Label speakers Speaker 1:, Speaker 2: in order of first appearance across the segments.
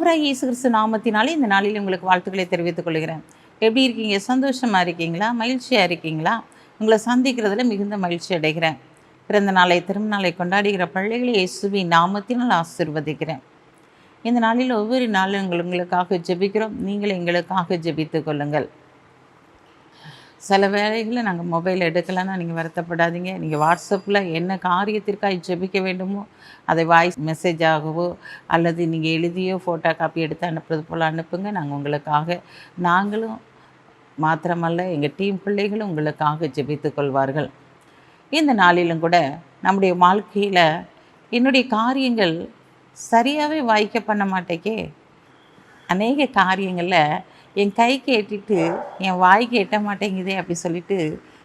Speaker 1: ஆண்டவராகிய இயேசு கிறிஸ்து நாமத்தினாலே இந்த நாளில் உங்களுக்கு வாழ்த்துக்களை தெரிவித்துக் கொள்கிறேன். எப்படி இருக்கீங்க? சந்தோஷமாக இருக்கீங்களா? மகிழ்ச்சியாக இருக்கீங்களா? உங்களை சந்திக்கிறதுல மிகுந்த மகிழ்ச்சி அடைகிறேன். பிறந்த நாளை திருநாளை கொண்டாடுகிற பிள்ளைகளை இயேசுவின் நாமத்தினால் ஆசீர்வதிக்கிறேன். இந்த நாளில் ஒவ்வொரு நாளும் உங்களுக்காக ஜெபிக்கிறோம். நீங்கள் எங்களுக்காக ஜெபித்து கொள்ளுங்கள். சில வேளைகளில் நாங்கள் மொபைல் எடுக்கலைன்னா நீங்கள் வருத்தப்படாதீங்க. நீங்கள் வாட்ஸ்அப்பில் என்ன காரியத்திற்காக ஜெபிக்க வேண்டுமோ அதை வாய்ஸ் மெசேஜாகவோ அல்லது நீங்கள் எழுதியோ ஃபோட்டோ காப்பி எடுத்து அனுப்புறது போல் அனுப்புங்க. நாங்களும் மாத்திரமல்ல எங்கள் டீம் பிள்ளைகளும் உங்களுக்காக ஜெபித்து கொள்வார்கள். இந்த நாளிலும் கூட நம்முடைய வாழ்க்கையில் என்னுடைய காரியங்கள் சரியாகவே வாய்க்க பண்ண மாட்டேக்கே. அநேக காரியங்களில் என் கைக்கு எட்டிட்டு என் வாய்க்கு எட்ட மாட்டேங்குதே அப்படி சொல்லிட்டு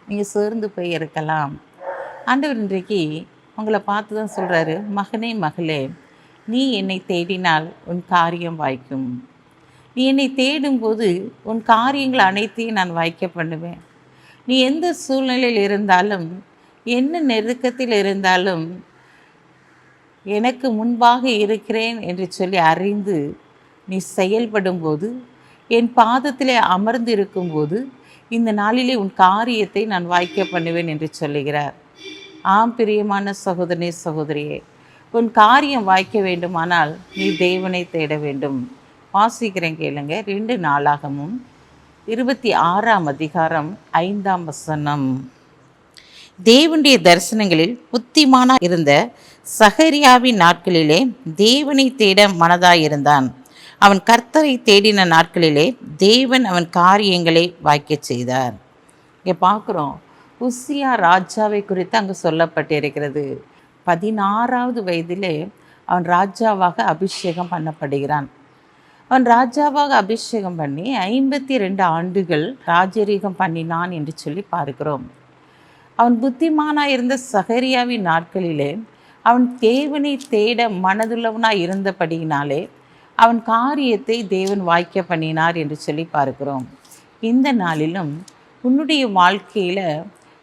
Speaker 1: நீங்கள் சோர்ந்து போய் இருக்கலாம். ஆண்டவர் இன்றைக்கு உங்களை பார்த்து தான் சொல்கிறாரு, மகனே மகளே, நீ என்னை தேடினால் உன் காரியம் வாய்க்கும். நீ என்னை தேடும்போது உன் காரியங்கள் அனைத்தையும் நான் வாய்க்க பண்ணுவேன். நீ எந்த சூழ்நிலையில் இருந்தாலும் என்ன நெருக்கத்தில் இருந்தாலும் எனக்கு முன்பாக இருக்கிறேன் என்று சொல்லி அறிந்து நீ செயல்படும்போது, என் பாதத்திலே அமர்ந்து இருக்கும்போது இந்த நாளிலே உன் காரியத்தை நான் வாய்க்க பண்ணுவேன் என்று சொல்லுகிறார். ஆம் பிரியமான சகோதரனே சகோதரியே, உன் காரியம் வாய்க்க வேண்டுமானால் நீ தேவனை தேட வேண்டும். வாசிக்கிறேன் கேளுங்க. 2 நாளாகமும் 26ஆம் அதிகாரம் 5ஆம் வசனம். தேவனுடைய தரிசனங்களில் புத்திமானா இருந்த சகரியாவின் நாட்களிலே தேவனை தேட மனதாயிருந்தான். அவன் கர்த்தரை தேடின நாட்களிலே தேவன் அவன் காரியங்களை வாய்க்க செய்தார். இங்கே பார்க்குறோம், உசியா ராஜாவை குறித்து அங்கே சொல்லப்பட்டிருக்கிறது. 16வது வயதிலே அவன் ராஜாவாக அபிஷேகம் பண்ணப்படுகிறான். அவன் ராஜாவாக அபிஷேகம் பண்ணி 52 ஆண்டுகள் ராஜரீகம் பண்ணினான் என்று சொல்லி பார்க்கிறோம். அவன் புத்திமானாக இருந்த சகரியாவின் நாட்களிலே அவன் தேவனை தேட மனதுள்ளவனாக இருந்தபடியினாலே அவன் காரியத்தை தேவன் வாய்க்க பண்ணினார் என்று சொல்லி பார்க்கிறோம். இந்த நாளிலும் உன்னுடைய வாழ்க்கையில்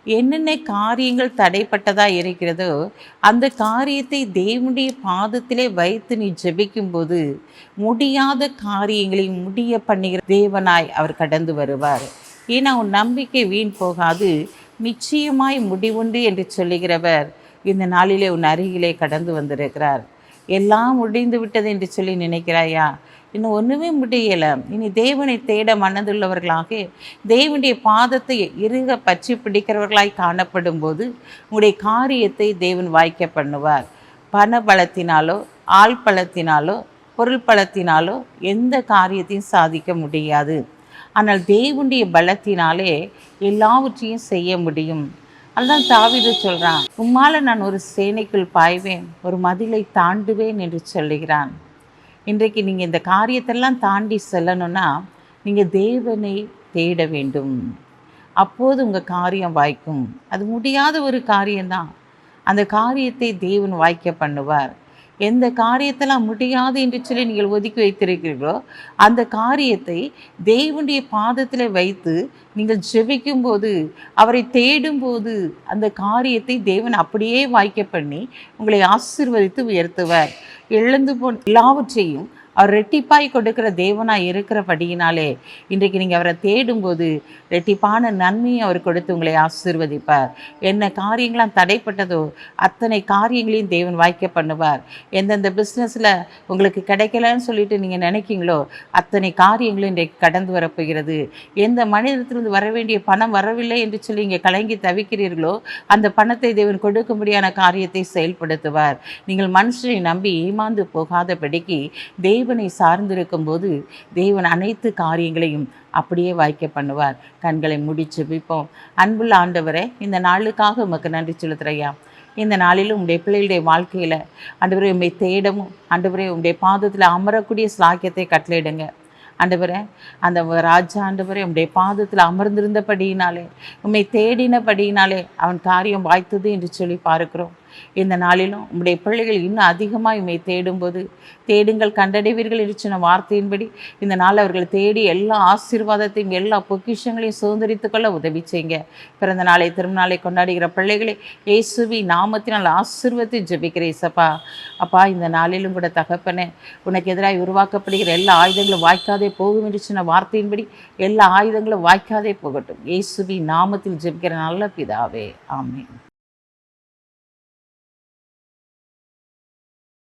Speaker 1: என்னென்ன காரியங்கள் தடைப்பட்டதாக இருக்கிறதோ அந்த காரியத்தை தேவனுடைய பாதத்திலே வைத்து நீ ஜெபிக்கும்போது முடியாத காரியங்களை முடிய பண்ணுகிற தேவனாய் அவர் கடந்து வருவார். ஏன்னா உன் நம்பிக்கை வீண் போகாது, நிச்சயமாய் முடிவுண்டு என்று சொல்லுகிறவர் இந்த நாளிலே உன் அருகிலே கடந்து வந்திருக்கிறார். எல்லாம் முடிந்து விட்டது என்று சொல்லி நினைக்கிறாயா? இன்னும் ஒன்றுமே முடியலை. இனி தேவனை தேட மனதுள்ளவர்களாக தேவனுடைய பாதத்தை இறுக பற்றி பிடிக்கிறவர்களாய் காணப்படும் போது உங்களுடைய காரியத்தை தேவன் வாய்க்க பண்ணுவார். பண பலத்தினாலோ ஆள் பலத்தினாலோ பொருள் பலத்தினாலோ எந்த காரியத்தையும் சாதிக்க முடியாது. ஆனால் தேவனுடைய பலத்தினாலே எல்லாவற்றையும் செய்ய முடியும். அதுதான் தாவீது சொல்கிறான், உம்மால் நான் ஒரு சேனைக்குள் பாய்வேன், ஒரு மதிலை தாண்டுவேன் என்று சொல்லுகிறான். இன்றைக்கு நீங்கள் இந்த காரியத்தெல்லாம் தாண்டி செல்லணும்னா நீங்கள் தேவனை தேட வேண்டும். அப்போது உங்கள் காரியம் வாய்க்கும். அது முடியாத ஒரு காரியம்தான். அந்த காரியத்தை தேவன் வாய்க்க பண்ணுவார். எந்த காரியத்தெல்லாம் முடியாது என்று சொல்லி நீங்கள் ஒதுக்கி வைத்திருக்கிறீர்களோ அந்த காரியத்தை தேவனுடைய பாதத்தில் வைத்து நீங்கள் ஜெபிக்கும்போது, அவரை தேடும்போது அந்த காரியத்தை தேவன் அப்படியே வாய்க்க பண்ணி உங்களை ஆசீர்வதித்து உயர்த்துவார். இழந்து போன எல்லாவற்றையும் அவர் ரெட்டிப்பாய் கொடுக்கிற தேவனாய் இருக்கிறபடியினாலே இன்றைக்கு நீங்கள் அவரை தேடும்போது ரெட்டிப்பான நன்மையை அவர் கொடுத்து உங்களை ஆசீர்வதிப்பார். என்ன காரியங்களாம் தடைப்பட்டதோ அத்தனை காரியங்களையும் தேவன் வாய்க்க பண்ணுவார். எந்தெந்த பிஸ்னஸில் உங்களுக்கு கிடைக்கலன்னு சொல்லிட்டு நீங்கள் நினைக்கிங்களோ அத்தனை காரியங்களும் இன்றைக்கு கடந்து வரப்போகிறது. எந்த மனிதத்திலிருந்து வர வேண்டிய பணம் வரவில்லை என்று சொல்லி இங்கே கலங்கி தவிக்கிறீர்களோ அந்த பணத்தை தேவன் கொடுக்கும்படியான காரியத்தை செயல்படுத்துவார். நீங்கள் மனுஷனை நம்பி ஏமாந்து போகாதபடிக்கு தேவனை சார்ந்திருக்கும் போது தேவன் அனைத்து காரியங்களையும் அப்படியே வாய்க்க பண்ணுவார். கண்களை மூடி ஜெபிப்போம். அன்புள்ள ஆண்டவரே, இந்த நாளுக்காக உமக்கு நன்றி செலுத்துறையா. இந்த நாளிலும் உங்களுடைய பிள்ளைகளுடைய வாழ்க்கையில் ஆண்டவரே உம்மை தேடவும் ஆண்டவரே உங்களுடைய பாதத்தில் அமரக்கூடிய சாக்கியத்தை கட்டளையிடுங்க. ஆண்டவரே, அந்த ராஜா ஆண்டவரே உம்முடைய பாதத்தில் அமர்ந்திருந்தபடியினாலே உம்மை தேடினபடியினாலே அவன் காரியம் வாய்த்தது என்று சொல்லி பார்க்கிறோம். இந்த நாளிலும் உம்முடைய பிள்ளைகள் இன்னும் அதிகமாக உம்மை தேடும்போது, தேடுங்கள் கண்டடைவீர்கள் என்று சொன்ன வார்த்தையின்படி இந்த நாள் அவர்கள் தேடி எல்லா ஆசீர்வாதத்தையும் எல்லா பொக்கிஷங்களையும் சுதந்திரித்துக் கொள்ள உதவி செய்யுங்க. பிறந்த நாளை திருநாளை கொண்டாடுகிற பிள்ளைகளை இயேசுவின் நாமத்தினால் ஆசீர்வதித்து ஜெபிக்கிறேன் இயேசப்பா. அப்பா, இந்த நாளிலும் கூட தகப்பனே, உனக்கு எதிராக உருவாக்கப்படுகிற எல்லா ஆயுதங்களும் வாய்க்காதே போகும் என்று சொன்ன வார்த்தையின்படி எல்லா ஆயுதங்களும் வாய்க்காதே போகட்டும். இயேசுவின் நாமத்தில் ஜெபிக்கிற நல்ல பிதாவே, ஆமென்.